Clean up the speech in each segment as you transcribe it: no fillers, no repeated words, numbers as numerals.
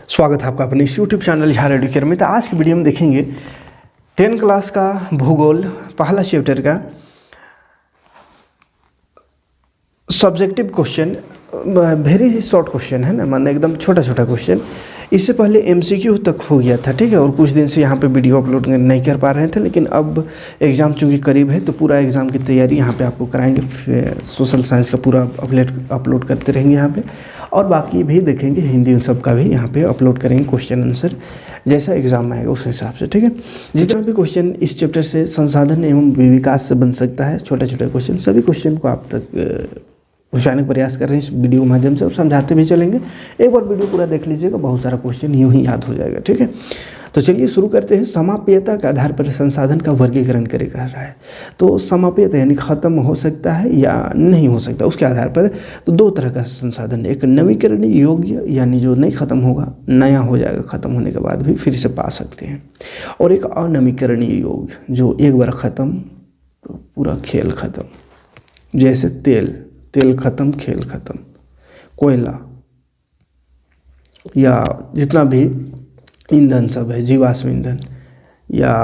स्वागत है आपका अपने इस यूट्यूब चैनल झार एडुकेयर में। तो आज की वीडियो में देखेंगे 10 क्लास का भूगोल पहला चैप्टर का subjective question. Very short question है ना, मतलब एकदम छोटा छोटा क्वेश्चन। इससे पहले एमसीक्यू तक हो गया था, ठीक है। और कुछ दिन से यहाँ पे वीडियो अपलोड नहीं कर पा रहे थे, लेकिन अब एग्ज़ाम चूँकि करीब है तो पूरा एग्ज़ाम की तैयारी यहाँ पे आपको कराएंगे। सोशल साइंस का पूरा अपलोड करते रहेंगे यहाँ पे, और बाकी भी देखेंगे हिंदी उन सब का भी यहाँ पे अपलोड करेंगे क्वेश्चन आंसर जैसा एग्जाम आएगा उस हिसाब से, ठीक है। जितना भी क्वेश्चन इस चैप्टर से संसाधन एवं विकास से बन सकता है, छोटे छोटे क्वेश्चन, सभी क्वेश्चन को आप तक पहुँचाने का प्रयास कर रहे हैं इस वीडियो के माध्यम से, और समझाते भी चलेंगे। एक बार वीडियो पूरा देख लीजिएगा, बहुत सारा क्वेश्चन यूँ ही याद हो जाएगा, ठीक है। तो चलिए शुरू करते हैं। समाप्यता के आधार पर संसाधन का वर्गीकरण करे कह रहा है। तो समाप्यता यानी खत्म हो सकता है या नहीं हो सकता, उसके आधार पर तो दो तरह का संसाधन है। एक नवीकरणीय योग्य यानी जो नहीं खत्म होगा, नया हो जाएगा, खत्म होने के बाद भी फिर से पा सकते हैं। और एक अनवीकरणीय योग्य जो एक बार खत्म तो पूरा खेल खत्म, जैसे तेल खत्म खेल खत्म, कोयला या जितना भी ईंधन सब है, जीवाश्म ईंधन या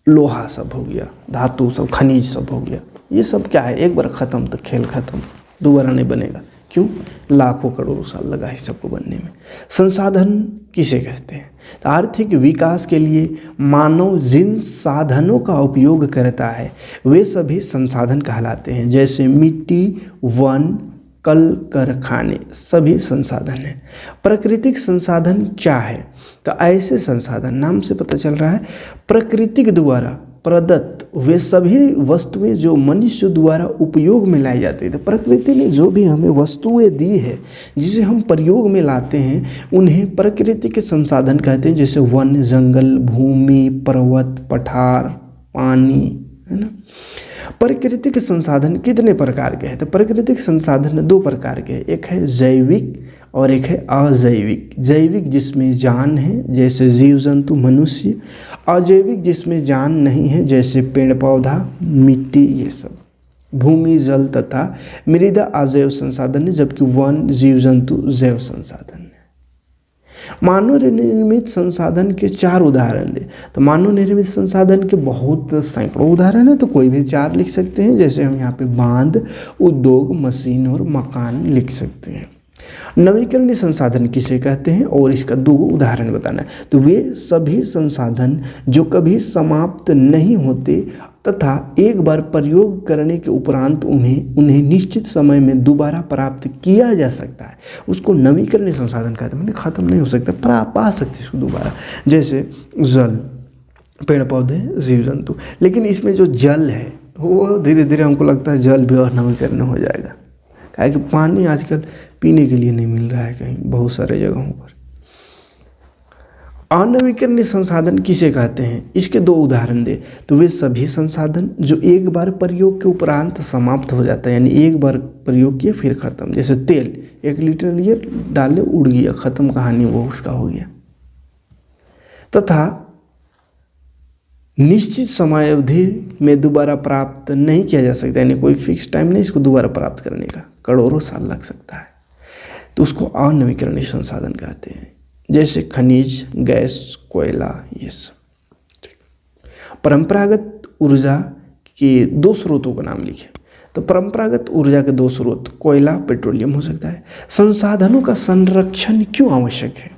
लोहा सब हो गया, धातु सब, खनिज सब हो गया, ये सब क्या है, एक बार ख़त्म तो खेल ख़त्म, दोबारा नहीं बनेगा। क्यों? लाखों करोड़ों साल लगा है सबको बनने में। संसाधन किसे कहते हैं? तो आर्थिक विकास के लिए मानव जिन साधनों का उपयोग करता है वे सभी संसाधन कहलाते हैं। जैसे मिट्टी, वन, कल कारखाने सभी संसाधन हैं। प्राकृतिक संसाधन क्या है? तो ऐसे संसाधन, नाम से पता चल रहा है, प्रकृति द्वारा प्रदत्त वे सभी वस्तुएं जो मनुष्य द्वारा उपयोग में लाई जाती है। तो प्रकृति ने जो भी हमें वस्तुएं दी है जिसे हम प्रयोग में लाते हैं, उन्हें प्रकृति के संसाधन कहते हैं। जैसे वन, जंगल, भूमि, पर्वत, पठार, पानी, है ना। प्राकृतिक संसाधन कितने प्रकार के हैं? तो प्राकृतिक संसाधन दो प्रकार के हैं, एक है जैविक और एक है अजैविक। जैविक जिसमें जान है, जैसे जीव जंतु, मनुष्य। अजैविक जिसमें जान नहीं है, जैसे पेड़ पौधा, मिट्टी, ये सब। भूमि, जल तथा मृदा अजैव संसाधन है, जबकि वन, जीव जंतु जैव संसाधन है। मानव निर्मित संसाधन के 4 उदाहरण दे। तो मानव निर्मित संसाधन के बहुत सैकड़ों उदाहरण है, तो कोई भी 4 लिख सकते हैं। जैसे हम यहाँ पे बांध, उद्योग, मशीन और मकान लिख सकते हैं। नवीकरणीय संसाधन किसे कहते हैं और इसका 2 उदाहरण बताना है। तो वे सभी संसाधन जो कभी समाप्त नहीं होते तथा एक बार प्रयोग करने के उपरांत उन्हें निश्चित समय में दोबारा प्राप्त किया जा सकता है, उसको नवीकरणीय संसाधन कहते हैं। मैंने खत्म नहीं हो सकता, पा सकते इसको दोबारा। जैसे जल, पेड़ पौधे, जीव जंतु। लेकिन इसमें जो जल है वो धीरे धीरे हमको लगता है जल भी और नवीकरण हो जाएगा, क्या कि पानी आजकल पीने के लिए नहीं मिल रहा है कहीं, बहुत सारे जगहों पर। अनवीकरणीय संसाधन किसे कहते हैं? इसके 2 उदाहरण दे। तो वे सभी संसाधन जो एक बार प्रयोग के उपरांत समाप्त हो जाता है, यानी एक बार प्रयोग किया फिर खत्म। जैसे तेल 1 लीटर लिए, डाले, उड़ गया, खत्म, कहानी वो उसका हो गया। तथा निश्चित समय अवधि में दोबारा प्राप्त नहीं किया जा सकता, यानी कोई फिक्स टाइम नहीं इसको दोबारा प्राप्त करने का, करोड़ों साल लग सकता है, तो उसको अनवीकरणीय संसाधन कहते हैं। जैसे खनिज, गैस, कोयला, ये सब। परंपरागत ऊर्जा के 2 स्रोतों का नाम लिखे। तो परंपरागत ऊर्जा के 2 स्रोत कोयला, पेट्रोलियम हो सकता है। संसाधनों का संरक्षण क्यों आवश्यक है?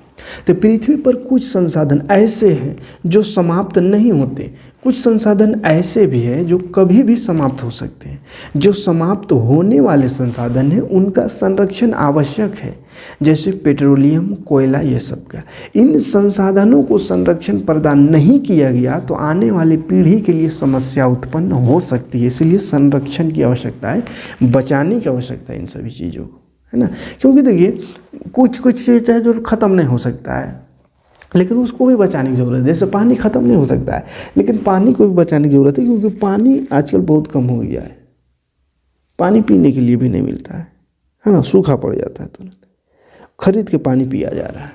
तो पृथ्वी पर कुछ संसाधन ऐसे हैं जो समाप्त नहीं होते, कुछ संसाधन ऐसे भी हैं जो कभी भी समाप्त हो सकते हैं। जो समाप्त होने वाले संसाधन हैं उनका संरक्षण आवश्यक है, जैसे पेट्रोलियम, कोयला, ये सब का। इन संसाधनों को संरक्षण प्रदान नहीं किया गया तो आने वाली पीढ़ी के लिए समस्या उत्पन्न हो सकती है। इसलिए संरक्षण की आवश्यकता है, बचाने की आवश्यकता है इन सभी चीज़ों को, है ना। क्योंकि देखिए कुछ चीज़ है जो ख़त्म नहीं हो सकता है, लेकिन उसको भी बचाने की ज़रूरत है। जैसे पानी ख़त्म नहीं हो सकता है, लेकिन पानी को भी बचाने की ज़रूरत है, क्योंकि पानी आजकल बहुत कम हो गया है। पानी पीने के लिए भी नहीं मिलता है ना, सूखा पड़ जाता है, तुरंत खरीद के पानी पिया जा रहा है।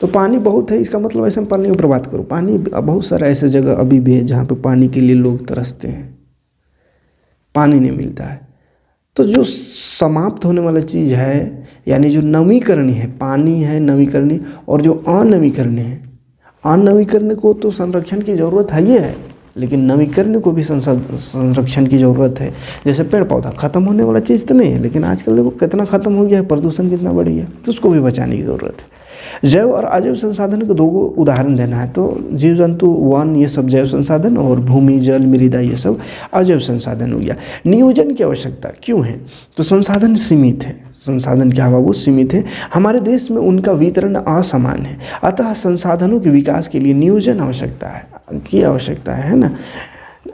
तो पानी बहुत है, इसका मतलब ऐसे पानी की बात करो। पानी बहुत सारा ऐसे जगह अभी भी है जहाँ पे पानी के लिए लोग तरसते हैं, पानी नहीं मिलता है। तो जो समाप्त होने वाला चीज़ है यानी जो नवीकरणीय है, पानी है नवीकरणीय, और जो अनवीकरणीय है, अनवीकरणीय को तो संरक्षण की ज़रूरत है ही है, लेकिन नवीकरणीय को भी संरक्षण की ज़रूरत है। जैसे पेड़ पौधा खत्म होने वाला चीज़ तो नहीं है, लेकिन आजकल देखो कितना खत्म हो गया है, प्रदूषण कितना बढ़ गया, तो उसको भी बचाने की ज़रूरत है। जैव और अजैव संसाधन के दो उदाहरण देना है तो जीव जंतु वन ये सब जैव संसाधन, और भूमि जल मृदा ये सब अजैव संसाधन हो गया। नियोजन की आवश्यकता क्यों है? तो संसाधन सीमित है, संसाधन क्या हुआ वो सीमित है, हमारे देश में उनका वितरण असमान है, अतः संसाधनों के विकास के लिए नियोजन आवश्यकता है ना,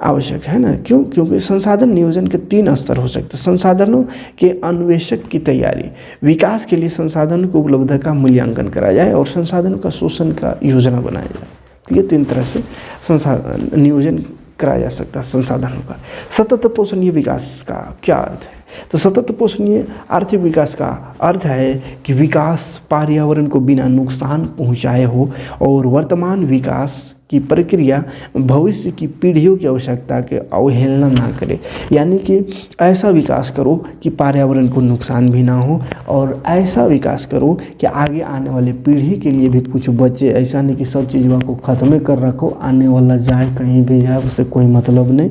आवश्यक है ना। क्यों? क्योंकि संसाधन नियोजन के 3 स्तर हो सकते हैं। संसाधनों के अन्वेषक की तैयारी, विकास के लिए संसाधनों की उपलब्धता का मूल्यांकन करा जाए और संसाधनों का शोषण का योजना बनाया जाए। तो ये 3 तरह से संसाधन नियोजन कराया जा सकता है संसाधनों का। सतत पोषणीय विकास का क्या अर्थ है? तो सतत पोषणीय आर्थिक विकास का अर्थ है कि विकास पर्यावरण को बिना नुकसान पहुंचाए हो और वर्तमान विकास की प्रक्रिया भविष्य की पीढ़ियों की आवश्यकता के अवहेलना ना करे। यानी कि ऐसा विकास करो कि पर्यावरण को नुकसान भी ना हो, और ऐसा विकास करो कि आगे आने वाले पीढ़ी के लिए भी कुछ बचे। ऐसा नहीं कि सब चीज़ों को ख़त्म कर रखो, आने वाला जाए कहीं भी जाए उससे कोई मतलब नहीं,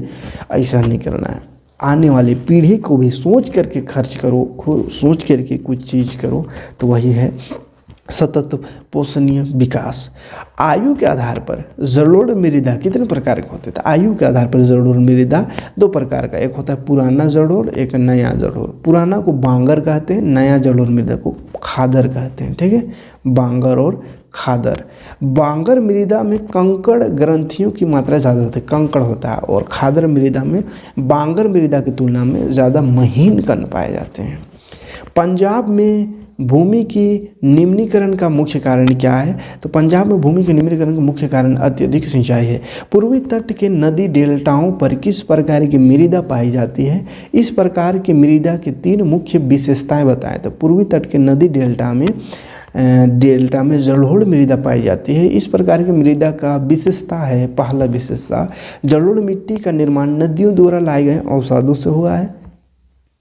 ऐसा नहीं करना है। आने वाली पीढ़ी को भी सोच करके खर्च करो, सोच करके कुछ चीज़ करो, तो वही है सतत पोषणीय विकास। आयु के आधार पर जलोढ़ मृदा कितने प्रकार के होते हैं? तो आयु के आधार पर जलोढ़ मृदा 2 प्रकार का, एक होता है पुराना जलोढ़, एक नया जलोढ़। पुराना को बांगर कहते हैं, नया जलोढ़ मृदा को खादर कहते हैं। ठीक है, बांगर और खादर। बांगर मृदा में कंकड़ ग्रंथियों की मात्रा ज़्यादा होती है, कंकड़ होता है, और खादर मृदा में बांगर मृदा की तुलना में ज़्यादा महीन कण पाए जाते हैं। पंजाब में भूमि की निम्नीकरण का मुख्य कारण क्या है? तो पंजाब में भूमि के निम्नीकरण का मुख्य कारण अत्यधिक सिंचाई है। पूर्वी तट के नदी डेल्टाओं पर किस प्रकार की मृदा पाई जाती है? इस प्रकार की मृदा की 3 मुख्य विशेषताएं बताएं। तो पूर्वी तट के नदी डेल्टा में जलोढ़ मृदा पाई जाती है। इस प्रकार की मृदा का विशेषता है, पहला विशेषता, जलोढ़ मिट्टी का निर्माण नदियों द्वारा लाए गए अवसादों से हुआ है।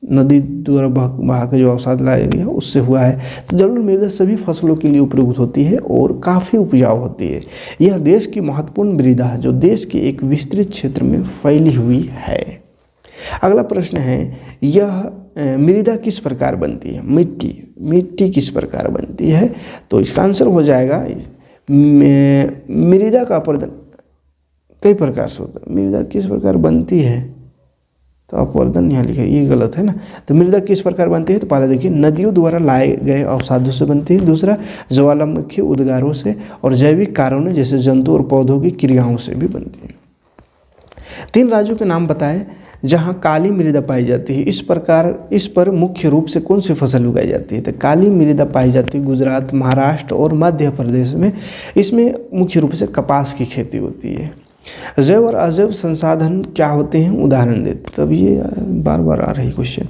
नदी द्वारा बहा के जो अवसाद लाया गया उससे हुआ है। तो जलोढ़ मृदा सभी फसलों के लिए उपयुक्त होती है और काफ़ी उपजाऊ होती है। यह देश की महत्वपूर्ण मृदा है जो देश के एक विस्तृत क्षेत्र में फैली हुई है। अगला प्रश्न है, यह मृदा किस प्रकार बनती है? मिट्टी किस प्रकार बनती है? तो इसका आंसर हो जाएगा मृदा का अपरदन कई प्रकार से होता है। मृदा किस प्रकार बनती है? तो अपवर्तन यहाँ लिखा है, ये गलत है ना। तो मृदा किस प्रकार बनती है? तो पहले देखिए, नदियों द्वारा लाए गए अवसादों से बनती है। दूसरा, ज्वालामुखी उद्गारों से, और जैविक कारणों जैसे जंतु और पौधों की क्रियाओं से भी बनती है। 3 राज्यों के नाम बताएं जहाँ काली मृदा पाई जाती है। इस पर मुख्य रूप से कौन सी फसल उगाई जाती है? तो काली मृदा पाई जाती है गुजरात, महाराष्ट्र और मध्य प्रदेश में। इसमें मुख्य रूप से कपास की खेती होती है। जैव और अजैव संसाधन क्या होते हैं? उदाहरण देते। तब ये बार बार आ रही क्वेश्चन।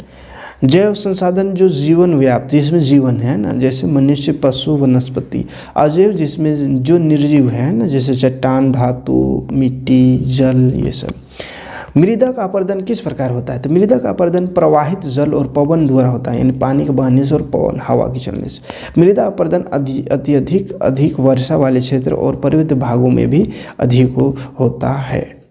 जैव संसाधन जो जीवन व्याप्त, जिसमें जीवन है ना, जैसे मनुष्य, पशु, वनस्पति। अजैव जिसमें जो निर्जीव है ना, जैसे चट्टान, धातु, मिट्टी, जल, ये सब। मृदा का अपरदन किस प्रकार होता है? तो मृदा का अपरदन प्रवाहित जल और पवन द्वारा होता है, यानी पानी के बहने से और पवन हवा के चलने से। मृदा अपरदन अधिक वर्षा वाले क्षेत्र और पर्वतीय भागों में भी अधिक होता है।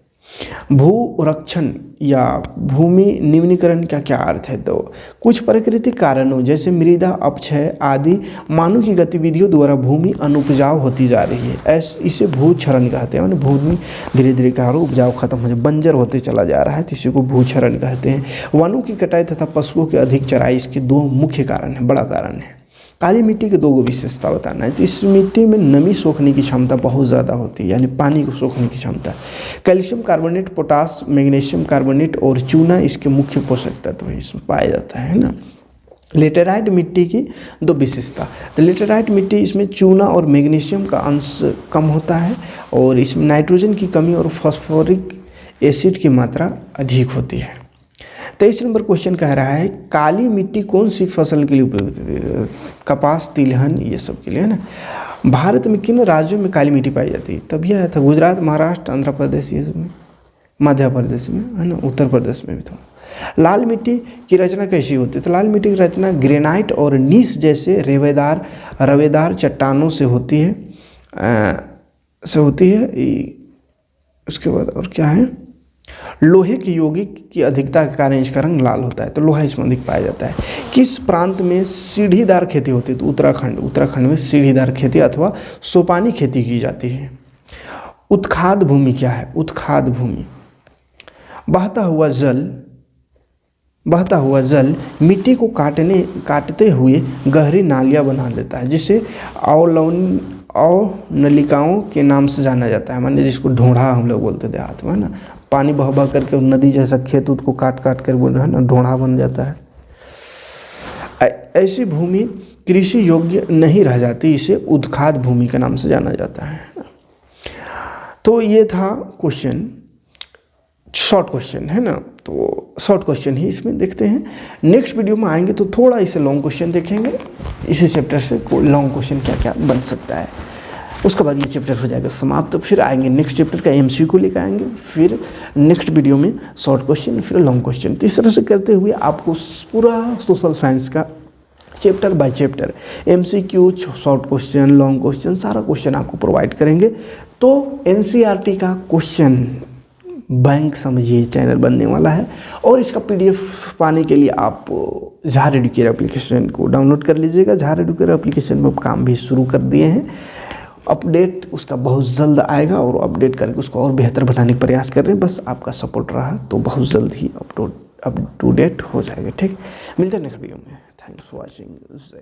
भूरक्षण या भूमि निम्नीकरण का क्या अर्थ है? तो कुछ प्राकृतिक कारणों जैसे मृदा अपक्षय आदि मानव की गतिविधियों द्वारा भूमि अनुपजाऊ होती जा रही है। इसे भूक्षरण कहते हैं। भूमि धीरे धीरे क्या हो, उपजाऊ खत्म हो जाए, बंजर होते चला जा रहा है, तो इसी को भूक्षरण कहते हैं। वनों की कटाई तथा पशुओं की अधिक चराई इसके 2 मुख्य कारण है, बड़ा कारण है। काली मिट्टी के 2 विशेषता बताना है। तो इस मिट्टी में नमी सोखने की क्षमता बहुत ज़्यादा होती है, यानी पानी को सोखने की क्षमता। Calcium carbonate, potash, magnesium carbonate और चूना इसके मुख्य पोषक तत्व इसमें पाया जाता है ना। लेटेराइट मिट्टी की 2 विशेषता। तो लेटेराइट मिट्टी, इसमें चूना और मैग्नीशियम का अंश कम होता है, और इसमें नाइट्रोजन की कमी और फास्फोरिक एसिड की मात्रा अधिक होती है। 23 नंबर क्वेश्चन कह रहा है, काली मिट्टी कौन सी फसल के लिए उपयुक्त है? कपास, तिलहन, ये सब के लिए है ना। भारत में किन राज्यों में काली मिट्टी पाई जाती है? तब यह था गुजरात, महाराष्ट्र, आंध्र प्रदेश, ये सब में, मध्य प्रदेश में है ना, उत्तर प्रदेश में भी था। लाल मिट्टी की रचना कैसी होती है? तो लाल मिट्टी की रचना ग्रेनाइट और नीस जैसे रवेदार चट्टानों से होती है। उसके बाद और क्या है? लोहे की यौगिक की अधिकता के कारण इसका रंग लाल होता है, तो लोहा इसमें अधिक पाया जाता है। किस प्रांत में सीढ़ीदार खेती होती है? तो उत्तराखंड में सीढ़ीदार खेती अथवा सोपानी खेती की जाती है। उत्खाद भूमि क्या है? उत्खाद भूमि बहता हुआ जल मिट्टी को काटते हुए गहरी नालियाँ बना देता है, जिसे अवनलिकाओं के नाम से जाना जाता है। माने जिसको ढोढ़ा हम लोग बोलते थे देहात में ना, पानी बह बह करके नदी जैसा खेत को काट कर बोल रहे हैं ना, ढोढ़ा बन जाता है। ऐसी भूमि कृषि योग्य नहीं रह जाती, इसे उत्खाद भूमि के नाम से जाना जाता है। तो ये था क्वेश्चन, शॉर्ट क्वेश्चन है ना, तो शॉर्ट क्वेश्चन ही इसमें देखते हैं। नेक्स्ट वीडियो में आएंगे तो थोड़ा इसे लॉन्ग क्वेश्चन देखेंगे, इसी चैप्टर से लॉन्ग क्वेश्चन क्या क्या बन सकता है। उसके बाद ये चैप्टर हो जाएगा समाप्त, तो फिर आएंगे नेक्स्ट चैप्टर का MCQ लेकर आएंगे, फिर नेक्स्ट वीडियो में शॉर्ट क्वेश्चन, फिर लॉन्ग क्वेश्चन। तो इस तरह से करते हुए आपको पूरा सोशल साइंस का chapter by chapter MCQ, short question, long question, सारा क्वेश्चन आपको प्रोवाइड करेंगे। तो NCERT का क्वेश्चन बैंक समझिए चैनल बनने वाला है, और इसका PDF पाने के लिए आप झार एडुकेयर एप्लीकेशन को डाउनलोड कर लीजिएगा। झार एडुकेयर एप्लीकेशन में काम भी शुरू कर दिए हैं, अपडेट उसका बहुत जल्द आएगा, और अपडेट करके उसको और बेहतर बनाने का प्रयास कर रहे हैं। बस आपका सपोर्ट रहा तो बहुत जल्द ही अप टू डेट हो जाएगा। ठीक, मिलते हैं नेक्स्ट वीडियो में। Thanks for watching. जय